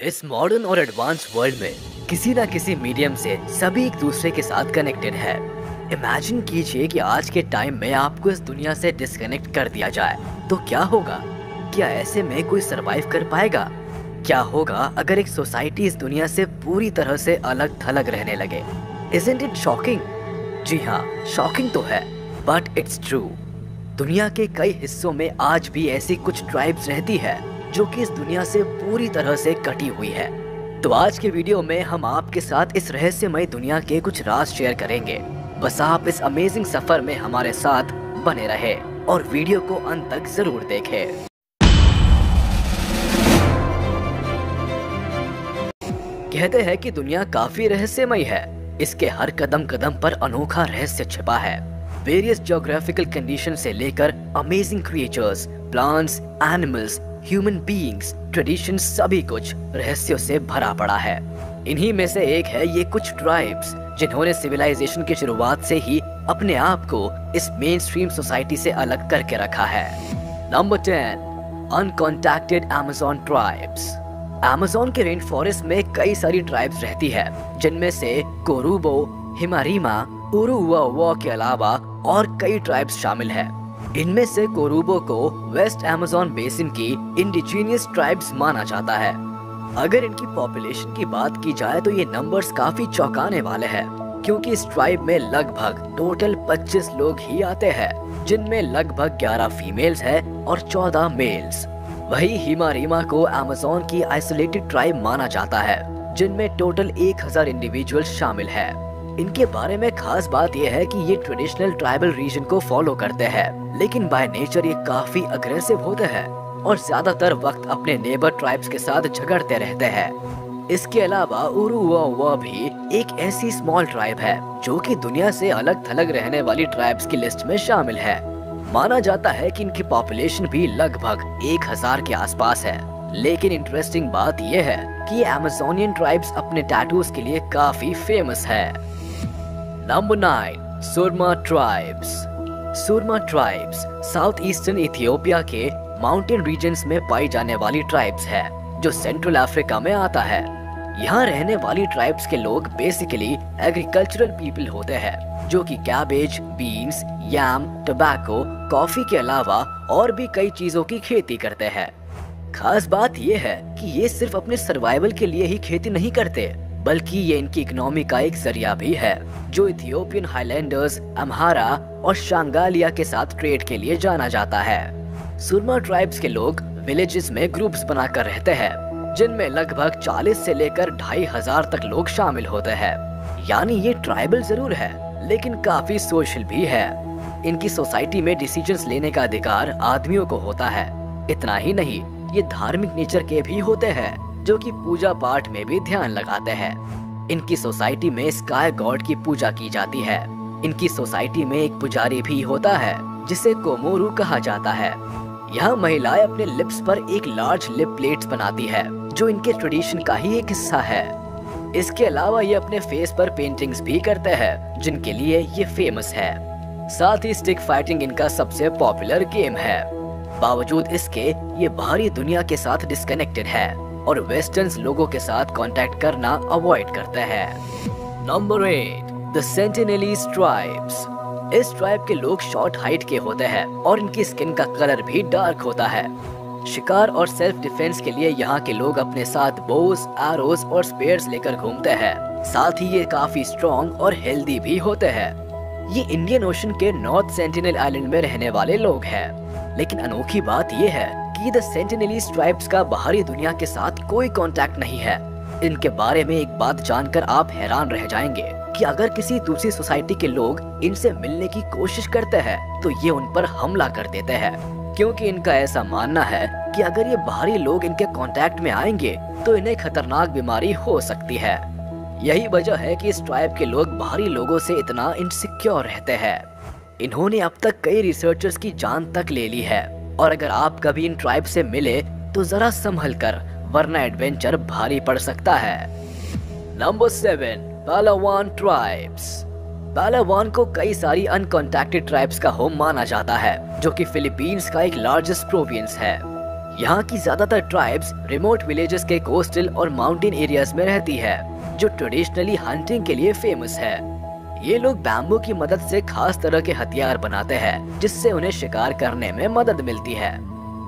इस मॉडर्न और advance world में किसी ना किसी मीडियम से सभी एक दूसरे के साथ कनेक्टेड है। इमेजिन कीजिए कि आज के टाइम में आपको इस दुनिया से डिस्कनेक्ट कर दिया जाए तो क्या होगा। क्या ऐसे में कोई सरवाइव कर पाएगा? क्या होगा अगर एक सोसाइटी इस दुनिया से पूरी तरह से अलग थलग रहने लगे? Isn't it shocking? जी हाँ, शॉकिंग तो है, बट इट्स ट्रू। दुनिया के कई हिस्सों में आज भी ऐसी कुछ ट्राइब्स रहती है जो कि इस दुनिया से पूरी तरह से कटी हुई है। तो आज के वीडियो में हम आपके साथ इस रहस्यमय दुनिया के कुछ राज शेयर करेंगे। बस आप इस अमेजिंग सफर में हमारे साथ बने रहे और वीडियो को अंत तक जरूर देखें। कहते हैं कि दुनिया काफी रहस्यमय है। इसके हर कदम कदम पर अनोखा रहस्य छिपा है। वेरियस ज्योग्राफिकल कंडीशन से लेकर amazing creatures, plants, animals, human beings, traditions, सभी कुछ रहस्यों से भरा पड़ा है। इन्हीं में से एक है ये कुछ ट्राइब्स जिन्होंने सिविलाइजेशन की शुरुआत से ही अपने आप को इस मेन स्ट्रीम सोसाइटी से अलग करके रखा है। Number 10, uncontacted Amazon tribes. Amazon के रेन फॉरेस्ट में कई सारी ट्राइब्स रहती है, जिनमें से कोरुबो, हिमारीमा, उरुवा के अलावा और कई ट्राइब्स शामिल है। इनमें से कोरुबो को वेस्ट अमेज़न बेसिन की इंडिजीनियस ट्राइब्स माना जाता है। अगर इनकी पॉपुलेशन की बात की जाए तो ये नंबर्स काफी चौंकाने वाले हैं, क्योंकि इस ट्राइब में लगभग टोटल 25 लोग ही आते हैं, जिनमें लगभग 11 फीमेल्स है और 14 मेल्स। वही हिमारीमा को अमेज़न की आइसोलेटेड ट्राइब माना जाता है, जिनमें टोटल 1000 इंडिविजुअल शामिल है। इनके बारे में खास बात यह है कि ये ट्रेडिशनल ट्राइबल रीजन को फॉलो करते हैं, लेकिन बाय नेचर ये काफी अग्रेसिव होते हैं और ज्यादातर वक्त अपने नेबर ट्राइब्स के साथ झगड़ते रहते हैं। इसके अलावा उरुवा भी एक ऐसी स्मॉल ट्राइब है जो कि दुनिया से अलग थलग रहने वाली ट्राइब्स की लिस्ट में शामिल है। माना जाता है कि इनकी पॉपुलेशन भी लगभग 1000 के आसपास है। लेकिन इंटरेस्टिंग बात यह है कि अमेज़ोनियन ट्राइब्स अपने टैटूज के लिए काफी फेमस है। नंबर 9, सुरमा ट्राइब्स। सुरमा ट्राइब्स साउथ ईस्टर्न इथियोपिया के माउंटेन रीजन्स में पाई जाने वाली ट्राइब्स है, जो सेंट्रल अफ्रीका में आता है। यहाँ रहने वाली ट्राइब्स के लोग बेसिकली एग्रीकल्चरल पीपल होते हैं, जो कि कैबेज, बीन्स, याम, टोबैको, कॉफी के अलावा और भी कई चीजों की खेती करते हैं। खास बात यह है कि ये सिर्फ अपने सर्वाइवल के लिए ही खेती नहीं करते, बल्कि ये इनकी इकोनॉमी का एक जरिया भी है, जो इथियोपियन हाईलैंडर्स, अम्हारा और शांगालिया के साथ ट्रेड के लिए जाना जाता है। सुरमा ट्राइब्स के लोग विलेजेस में ग्रुप्स बनाकर रहते हैं, जिनमें लगभग 40 से लेकर 2500 तक लोग शामिल होते हैं। यानी ये ट्राइबल जरूर है, लेकिन काफी सोशल भी है। इनकी सोसाइटी में डिसीजंस लेने का अधिकार आदमियों को होता है। इतना ही नहीं, ये धार्मिक नेचर के भी होते हैं, जो कि पूजा पाठ में भी ध्यान लगाते हैं। इनकी सोसाइटी में स्काई गॉड की पूजा की जाती है। इनकी सोसाइटी में एक पुजारी भी होता है, जिसे कोमोरू कहा जाता है। यहाँ महिलाएं अपने लिप्स पर एक लार्ज लिप प्लेट्स बनाती है, जो इनके ट्रेडिशन का ही एक हिस्सा है। इसके अलावा ये अपने फेस पर पेंटिंग्स भी करते हैं, जिनके लिए ये फेमस है। साथ ही स्टिक फाइटिंग इनका सबसे पॉपुलर गेम है। बावजूद इसके ये बाहरी दुनिया के साथ डिस्कनेक्टेड है और वेस्टर्न्स लोगों के साथ कांटेक्ट करना अवॉइड करते हैं। Number 8, the Sentinelese tribes. इस ट्राइब के लोग शॉर्ट हाइट के होते हैं और इनकी स्किन का कलर भी डार्क होता है। शिकार और सेल्फ डिफेंस के लिए यहाँ के लोग अपने साथ बोस, एरोस और स्पेयर्स लेकर घूमते हैं। साथ ही ये काफी स्ट्रॉन्ग और हेल्दी भी होते हैं। ये इंडियन ओशन के नॉर्थ सेंटिनल आइलैंड में रहने वाले लोग हैं। लेकिन अनोखी बात ये है कि द सेंटिनेलीज ट्राइब्स का बाहरी दुनिया के साथ कोई कांटेक्ट नहीं है। इनके बारे में एक बात जानकर आप हैरान रह जाएंगे कि अगर किसी दूसरी सोसाइटी के लोग इनसे मिलने की कोशिश करते हैं तो ये उन पर हमला कर देते हैं, क्योंकि इनका ऐसा मानना है कि अगर ये बाहरी लोग इनके कांटेक्ट में आएंगे तो इन्हें खतरनाक बीमारी हो सकती है। यही वजह है कि इस ट्राइब के लोग बाहरी लोगों से इतना इनसिक्योर रहते हैं। इन्होंने अब तक कई रिसर्चर्स की जान तक ले ली है, और अगर आप कभी इन ट्राइब से मिले तो जरा संभल कर, वरना एडवेंचर भारी पड़ सकता है। Number 7, पालावान tribes. पालावान को कई सारी अनकॉन्टैक्टेड ट्राइब्स का होम माना जाता है, जो कि फिलीपींस का एक लार्जेस्ट प्रोविंस है। यहाँ की ज्यादातर ट्राइब्स रिमोट विलेजेस के कोस्टल और माउंटेन एरियाज में रहती है, जो ट्रेडिशनली हंटिंग के लिए फेमस है। ये लोग बैम्बू की मदद से खास तरह के हथियार बनाते हैं, जिससे उन्हें शिकार करने में मदद मिलती है।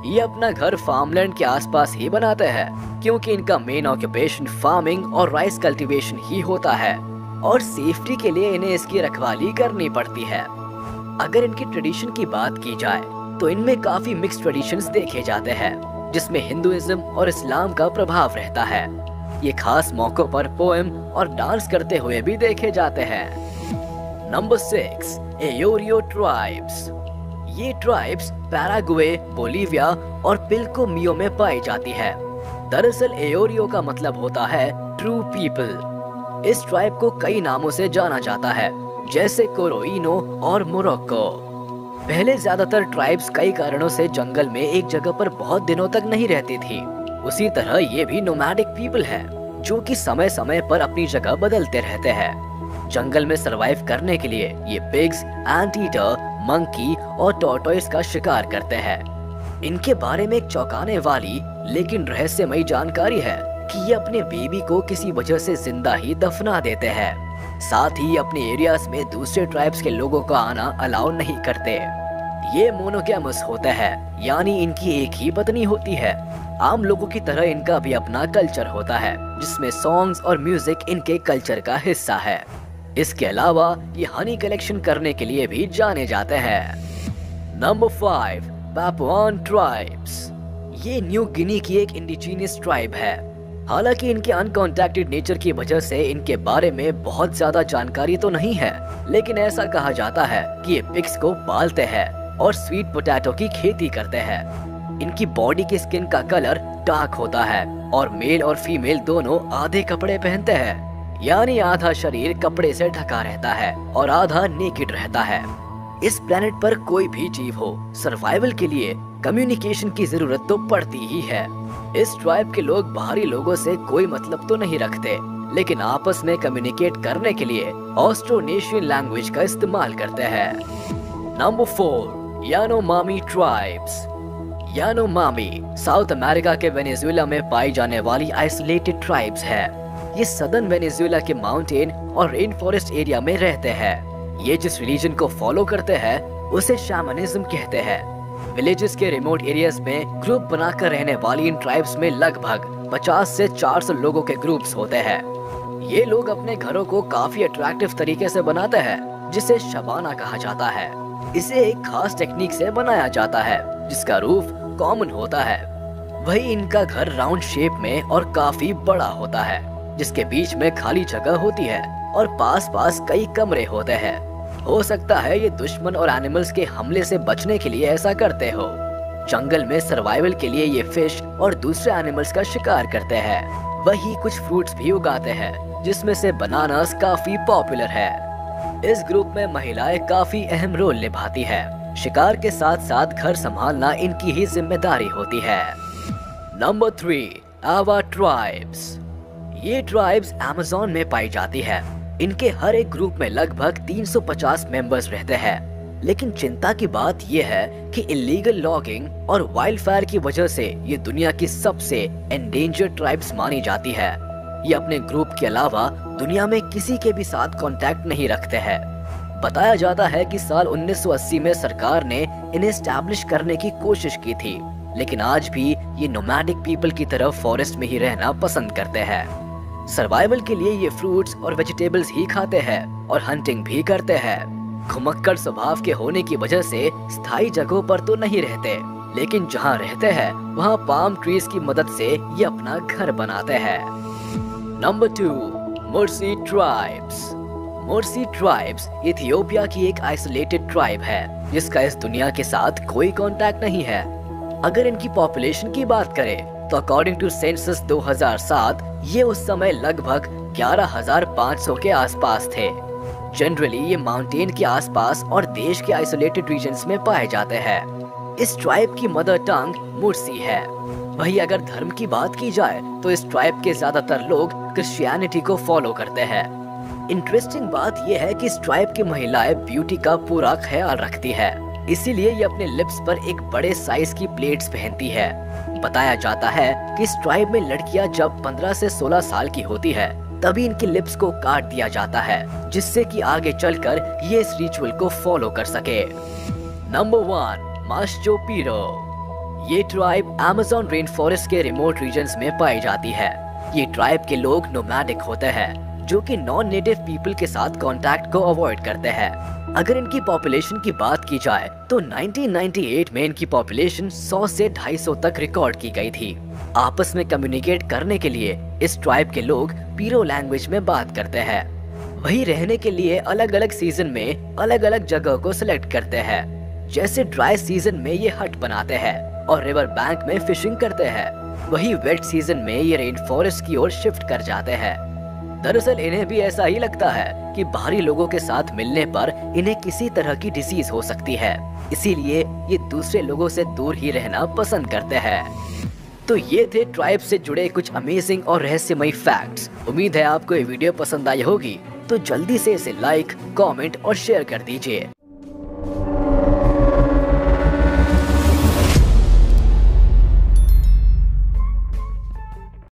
ये अपना घर फार्मलैंड के आसपास ही बनाते हैं, क्योंकि इनका मेन ऑक्यूपेशन फार्मिंग और राइस कल्टीवेशन ही होता है, और सेफ्टी के लिए इन्हें इसकी रखवाली करनी पड़ती है। अगर इनकी ट्रेडिशन की बात की जाए तो इनमें काफी मिक्स ट्रेडिशंस देखे जाते हैं, जिसमें हिंदुइज्म और इस्लाम का प्रभाव रहता है। ये खास मौकों पर पोएम और डांस करते हुए भी देखे जाते हैं। Number 6, Ayoreo tribes. ये ट्राइब्स पैराग्वे, बोलीविया और पिल्कोमियो में पाई जाती है। दरअसल एयोरियो का मतलब होता है ट्रू पीपल। इस ट्राइब को कई नामों से जाना जाता है, जैसे कोरोइनो और मोरक्को। पहले ज्यादातर ट्राइब्स कई कारणों से जंगल में एक जगह पर बहुत दिनों तक नहीं रहती थी। उसी तरह ये भी नोमैडिक पीपल है, जो कि समय समय पर अपनी जगह बदलते रहते हैं। जंगल में सरवाइव करने के लिए ये पिग्स, एंटीटर, मंकी और टॉर्टोइस का शिकार करते हैं। इनके बारे में एक चौंकाने वाली लेकिन रहस्यमयी जानकारी है कि ये अपने बेबी को किसी वजह से जिंदा ही दफना देते हैं। साथ ही अपने एरियाज में दूसरे ट्राइब्स के लोगों का आना अलाउ नहीं करते। ये मोनोगैमस होते हैं, यानी इनकी एक ही पत्नी होती है। आम लोगों की तरह इनका भी अपना कल्चर होता है, जिसमें सॉन्ग्स और म्यूजिक इनके कल्चर का हिस्सा है। इसके अलावा ये हनी कलेक्शन करने के लिए भी जाने जाते हैं। Number 5, Papuan tribes. ये न्यू गिनी की एक इंडिजिनियस ट्राइब है। हालांकि इनके अनकॉन्टैक्टेड नेचर की वजह से इनके बारे में बहुत ज्यादा जानकारी तो नहीं है, लेकिन ऐसा कहा जाता है कि ये पिग्स को पालते हैं और स्वीट पोटैटो की खेती करते हैं। इनकी बॉडी की स्किन का कलर डार्क होता है और मेल और फीमेल दोनों आधे कपड़े पहनते हैं, यानी आधा शरीर कपड़े से ढका रहता है और आधा नेकेड रहता है। इस प्लेनेट पर कोई भी जीव हो, सर्वाइवल के लिए कम्युनिकेशन की जरूरत तो पड़ती ही है। इस ट्राइब के लोग बाहरी लोगों से कोई मतलब तो नहीं रखते, लेकिन आपस में कम्युनिकेट करने के लिए ऑस्ट्रोनेशियन लैंग्वेज का इस्तेमाल करते हैं। Number 4, Yanomami tribes. Yanomami south America के वेनेजुएला में पाई जाने वाली आइसोलेटेड ट्राइब्स है। ये सदर्न वेनेजुएला के माउंटेन और रेन फॉरेस्ट एरिया में रहते हैं। ये जिस रिलीजन को फॉलो करते हैं उसे शैमनिज्म कहते हैं। विलेजेस के रिमोट एरियाज में ग्रुप बनाकर रहने वाली इन ट्राइब्स में लगभग 50 से 400 लोगों के ग्रुप्स होते हैं। ये लोग अपने घरों को काफी अट्रैक्टिव तरीके से बनाते हैं, जिसे शबाना कहा जाता है। इसे एक खास टेक्निक से बनाया जाता है, जिसका रूफ कॉमन होता है। वही इनका घर राउंड शेप में और काफी बड़ा होता है, जिसके बीच में खाली जगह होती है और पास पास कई कमरे होते हैं। हो सकता है ये दुश्मन और एनिमल्स के हमले से बचने के लिए ऐसा करते हो। जंगल में सर्वाइवल के लिए ये फिश और दूसरे एनिमल्स का शिकार करते हैं। वही कुछ फ्रूट्स भी उगाते हैं, जिसमें से बनानास काफी पॉपुलर है। इस ग्रुप में महिलाएं काफी अहम रोल निभाती है। शिकार के साथ साथ घर संभालना इनकी ही जिम्मेदारी होती है। नंबर 3, आवा ट्राइब्स। ये ट्राइब्स अमेज़न में पाई जाती है। इनके हर एक ग्रुप में लगभग 350 मेंबर्स रहते हैं। लेकिन चिंता की बात यह है कि इलीगल लॉगिंग और वाइल्ड फायर की वजह से ये दुनिया की सबसे एंडेंजर्ड ट्राइब्स मानी जाती है। ये अपने ग्रुप के अलावा दुनिया में किसी के भी साथ कांटेक्ट नहीं रखते हैं। बताया जाता है कि साल 1980 में सरकार ने इन्हें एस्टैब्लिश करने की कोशिश की थी, लेकिन आज भी ये नोमैडिक पीपल की तरह फॉरेस्ट में ही रहना पसंद करते हैं। सर्वाइवल के लिए ये फ्रूट्स और वेजिटेबल्स ही खाते हैं और हंटिंग भी करते हैं। घुमक्कड़ स्वभाव के होने की वजह से स्थायी जगहों पर तो नहीं रहते, लेकिन जहाँ रहते हैं वहाँ पाम ट्रीज की मदद से ये अपना घर बनाते हैं। Number 2, मुर्सी tribes. मुर्सी ट्राइब्स इथियोपिया की एक आइसोलेटेड ट्राइब है, जिसका इस दुनिया के साथ कोई कांटेक्ट नहीं है। अगर इनकी पॉपुलेशन की बात करें तो अकॉर्डिंग टू सेंसस 2007 ये उस समय लगभग 11,500 के आसपास थे। जनरली ये माउंटेन के आसपास और देश के आइसोलेटेड रीजन्स में पाए जाते हैं। इस ट्राइब की मदर टंग मुर्सी है। वही अगर धर्म की बात की जाए तो इस ट्राइब के ज्यादातर लोग क्रिश्चियनिटी को फॉलो करते हैं। इंटरेस्टिंग बात यह है कि इस ट्राइब की महिलाएं ब्यूटी का पूरा ख्याल रखती है। इसीलिए ये अपने लिप्स पर एक बड़े साइज की प्लेट्स पहनती है। बताया जाता है कि इस ट्राइब में लड़कियां जब 15 से 16 साल की होती है तभी इनकी लिप्स को काट दिया जाता है, जिससे कि आगे चलकर ये इस रिचुअल को फॉलो कर सके। नंबर 1, मास्चो पिरो। ये ट्राइब अमेज़न रेन फॉरेस्ट के रिमोट रीजन्स में पाई जाती है। ये ट्राइब के लोग नोमैडिक होते हैं, जो कि नॉन नेटिव पीपल के साथ कांटेक्ट को अवॉइड करते हैं। अगर इनकी पॉपुलेशन की बात की जाए तो 1998 में इनकी पॉपुलेशन 100 से 250 तक रिकॉर्ड की गई थी। आपस में कम्युनिकेट करने के लिए इस ट्राइब के लोग पीरो लैंग्वेज में बात करते हैं। वही रहने के लिए अलग अलग सीजन में अलग अलग जगह को सिलेक्ट करते हैं। जैसे ड्राई सीजन में ये हट बनाते हैं और रिवर बैंक में फिशिंग करते हैं। वही वेट सीजन में ये रेन फॉरेस्ट की ओर शिफ्ट कर जाते हैं। दरअसल इन्हें भी ऐसा ही लगता है कि बाहरी लोगों के साथ मिलने पर इन्हें किसी तरह की डिसीज हो सकती है, इसीलिए ये दूसरे लोगों से दूर ही रहना पसंद करते हैं। तो ये थे ट्राइब से जुड़े कुछ अमेजिंग और रहस्यमयी फैक्ट्स। उम्मीद है आपको ये वीडियो पसंद आई होगी, तो जल्दी से इसे लाइक, कमेंट और शेयर कर दीजिए।